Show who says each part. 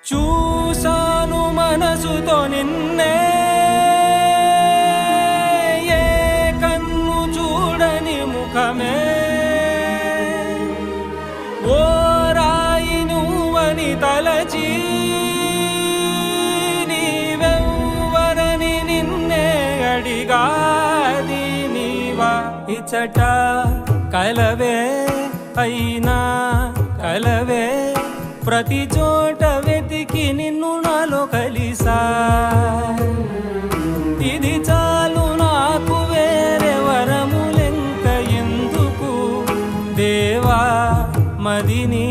Speaker 1: చూసాను మనసుతో నిన్నే, ఏ కన్ను చూడని ముఖమే, ఓ రాయి నువ్వని తలచి నీవెవ్వరని నిన్నే అడిగాది నీవా. ఇచ్చట కలవే అయినా కలవే, ప్రతి చోట వెతికి నిన్ను నాలో కలిసా. ఇది చాలు నాకు, వేరే వరములెంక ఎందుకు దేవా. మదిని